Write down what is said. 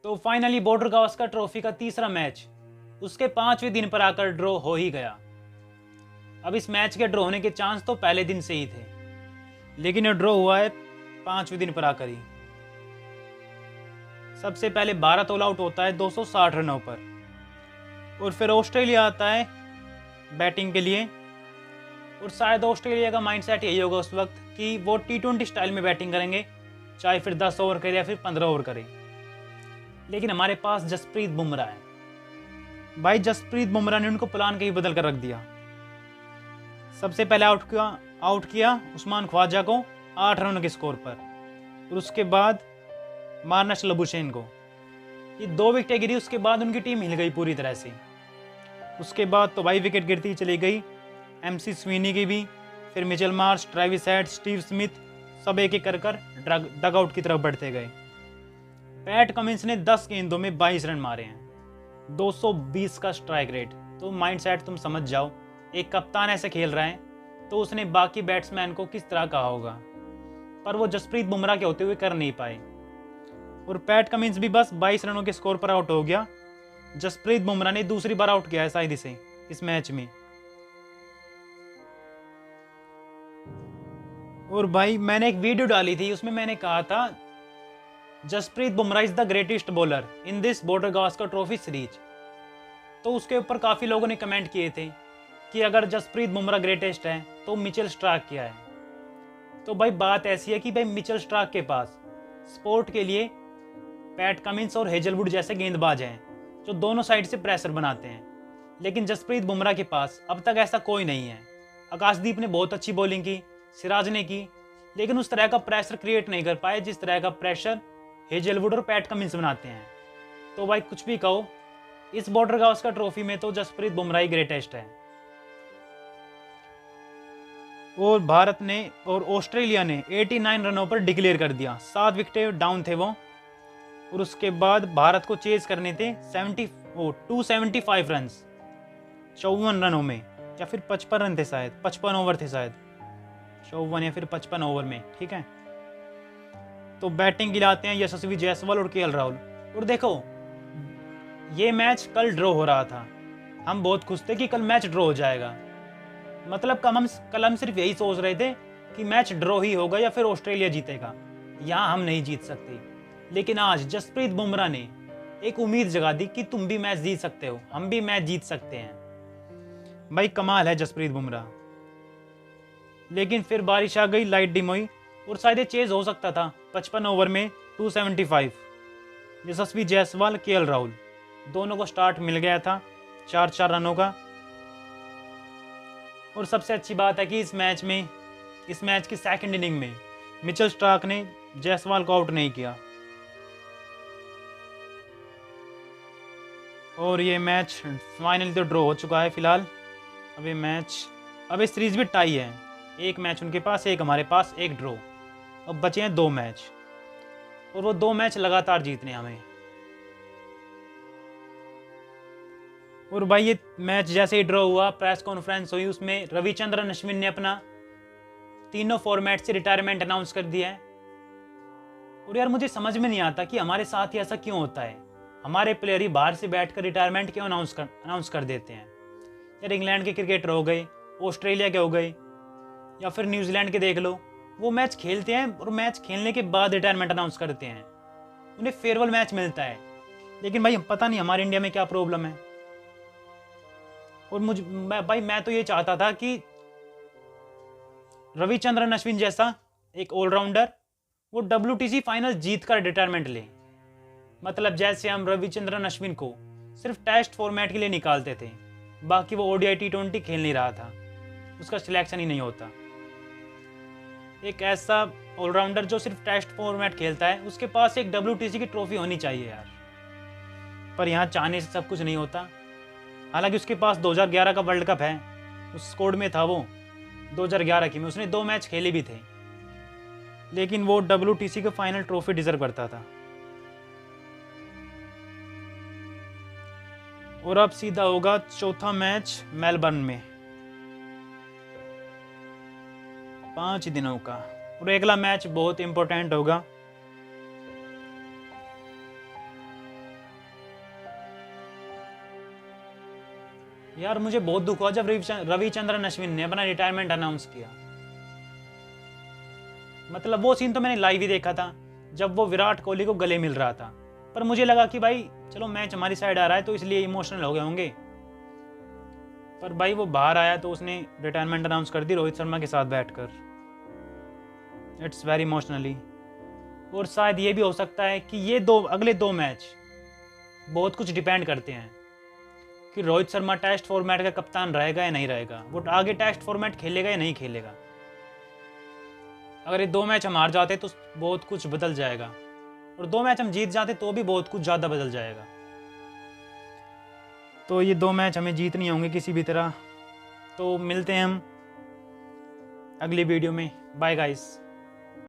तो finally border Gavaskar trophy का तीसरा मैच उसके 5वें दिन पर आकर ड्रॉ हो ही गया। अब इस मैच के ड्रॉ होने के चांस तो पहले दिन से ही थे, लेकिन ये ड्रॉ हुआ है 5वें दिन पर आकर ही। सबसे पहले भारत ऑल आउट होता है 260 रनों पर, और फिर ऑस्ट्रेलिया आता है बैटिंग के लिए। और शायद ऑस्ट्रेलिया का माइंडसेट यही होगा उस वक्त कि वो T20 स्टाइल में बैटिंग करेंगे, चाहे फिर 10 ओवर करें या फिर 15 ओवर करें। लेकिन हमारे पास जसप्रीत बुमराह है। भाई जसप्रीत बुमराह ने उनको प्लान के ही बदल कर रख दिया। सबसे पहले आउट किया उस्मान ख्वाजा को 8 रनों के स्कोर पर, और उसके बाद मार्नस लबुशेन को। ये 2 विकेटें गिरी, उसके बाद उनकी टीम हिल गई पूरी तरह से। उसके बाद तो भाई विकेट गिरती ही चली गई, MC स्वीनी की भी, फिर Mitchell Marsh, Travis head, Steve Smith, सब एक एक कर डग आउट की तरफ बढ़ते गए। पैट कमिंस ने 10 गेंदों में 22 रन मारे हैं, 220 का स्ट्राइक रेट। तो माइंडसेट तुम समझ जाओ, एक कप्तान ऐसे खेल रहा है तो उसने बाकी बैट्समैन को किस तरह कहा होगा, पर वो जसप्रीत बुमराह के होते हुए कर नहीं पाए। और पैट कमिंस भी बस 22 रनों के स्कोर पर आउट हो गया। जसप्रीत बुमराह ने दूसरी बार आउट किया है शायद इसे इस मैच में। और भाई मैंने एक वीडियो डाली थी, उसमें मैंने कहा था Jasprit Bumrah is the greatest bowler in this Border Gavaskar trophy series. तो उसके ऊपर काफी लोगों ने कमेंट किए थे कि अगर जसप्रीत बुमराह ग्रेटेस्ट है तो मिचेल स्टार्क क्या है। तो भाई बात ऐसी है कि भाई मिचेल स्टार्क के पास स्पोर्ट के लिए पैट कमिंस और हेजलवुड जैसे गेंदबाज हैं जो दोनों साइड से प्रेशर बनाते हैं, लेकिन जसप्रीत बुमराह के पास अब तक ऐसा कोई नहीं है। आकाशदीप ने बहुत अच्छी बॉलिंग की, सिराज ने की, लेकिन उस तरह का प्रेशर क्रिएट नहीं कर पाए जिस तरह का प्रेशर हेजलवुड और पैट कमिंस बनाते हैं। तो भाई कुछ भी कहो, इस बॉर्डर गावस्कर ट्रॉफी में तो जसप्रीत बुमराह ही ग्रेटेस्ट है। और भारत ने और ऑस्ट्रेलिया ने 89 रनों पर डिक्लेयर कर दिया, 7 विकेटें डाउन थे वो। और उसके बाद भारत को चेज करने थे 275 रन 54 रनों में, या फिर 55 रन थे शायद, 55 ओवर थे शायद, 54 या फिर 55 ओवर में, ठीक है। तो बैटिंग गिराते हैं यशस्वी जायसवाल और KL राहुल। और देखो ये मैच कल ड्रॉ हो रहा था, हम बहुत खुश थे कि कल मैच ड्रॉ हो जाएगा। मतलब कल हम सिर्फ यही सोच रहे थे कि मैच ड्रॉ ही होगा या फिर ऑस्ट्रेलिया जीतेगा, यहाँ हम नहीं जीत सकते। लेकिन आज जसप्रीत बुमराह ने एक उम्मीद जगा दी कि तुम भी मैच जीत सकते हो, हम भी मैच जीत सकते हैं। भाई कमाल है जसप्रीत बुमराह। लेकिन फिर बारिश आ गई, लाइट डिम हुई, और शायद चेज हो सकता था 55 ओवर में 275। यशस्वी जायसवाल, KL राहुल दोनों को स्टार्ट मिल गया था 4-4 रनों का। और सबसे अच्छी बात है कि इस मैच की सेकंड इनिंग में मिचेल स्टार्क ने जायसवाल को आउट नहीं किया। और ये मैच फाइनली तो ड्रॉ हो चुका है फिलहाल। अब ये सीरीज भी टाई है, एक मैच उनके पास, एक हमारे पास, एक ड्रॉ। अब बचे हैं 2 मैच, और वो 2 मैच लगातार जीतने हमें। और भाई ये मैच जैसे ही ड्रॉ हुआ, प्रेस कॉन्फ्रेंस हुई, उसमें रविचंद्रन अश्विन ने अपना तीनों फॉर्मेट से रिटायरमेंट अनाउंस कर दिया है। और यार मुझे समझ में नहीं आता कि हमारे साथ ही ऐसा क्यों होता है, हमारे प्लेयर ही बाहर से बैठकर रिटायरमेंट क्यों अनाउंस कर देते हैं। यार इंग्लैंड के क्रिकेटर हो गए, ऑस्ट्रेलिया के हो गए, या फिर न्यूजीलैंड के देख लो, वो मैच खेलते हैं और मैच खेलने के बाद रिटायरमेंट अनाउंस करते हैं, उन्हें फेयरवेल मैच मिलता है। लेकिन भाई पता नहीं हमारे इंडिया में क्या प्रॉब्लम है। और मैं तो ये चाहता था कि रविचंद्रन अश्विन जैसा एक ऑलराउंडर वो WTC फाइनल जीत कर रिटायरमेंट ले। मतलब जैसे हम रविचंद्रन अश्विन को सिर्फ टेस्ट फॉर्मेट के लिए निकालते थे, बाकी वो ODI T20 खेल नहीं रहा था, उसका सिलेक्शन ही नहीं होता। एक ऐसा ऑलराउंडर जो सिर्फ टेस्ट फॉर्मेट खेलता है, उसके पास एक WTC की ट्रॉफी होनी चाहिए यार। पर यहाँ चाहने से सब कुछ नहीं होता। हालांकि उसके पास 2011 का वर्ल्ड कप है, उस स्क्वाड में था वो 2011 की में, उसने 2 मैच खेले भी थे, लेकिन वो WTC का फाइनल ट्रॉफी डिजर्व करता था। और अब सीधा होगा चौथा मैच मेलबर्न में 5 दिनों का, और अगला मैच बहुत इंपॉर्टेंट होगा। यार मुझे बहुत दुख हुआ जब रविचंद्रन अश्विन ने अपना रिटायरमेंट अनाउंस किया। मतलब वो सीन तो मैंने लाइव ही देखा था जब वो विराट कोहली को गले मिल रहा था, पर मुझे लगा कि भाई चलो मैच हमारी साइड आ रहा है तो इसलिए इमोशनल हो गए होंगे। पर भाई वो बाहर आया तो उसने रिटायरमेंट अनाउंस कर दी रोहित शर्मा के साथ बैठकर। It's very emotionally. और शायद ये भी हो सकता है कि ये अगले दो मैच बहुत कुछ डिपेंड करते हैं कि रोहित शर्मा टेस्ट फॉर्मेट का कप्तान रहेगा या नहीं रहेगा, वो आगे टेस्ट फॉर्मेट खेलेगा या नहीं खेलेगा। अगर ये दो मैच हम हार जाते तो बहुत कुछ बदल जाएगा, और दो मैच हम जीत जाते तो भी बहुत कुछ ज़्यादा बदल जाएगा। तो ये दो मैच हमें जीतने होंगे किसी भी तरह। तो मिलते हैं हम अगली वीडियो में। Bye guys.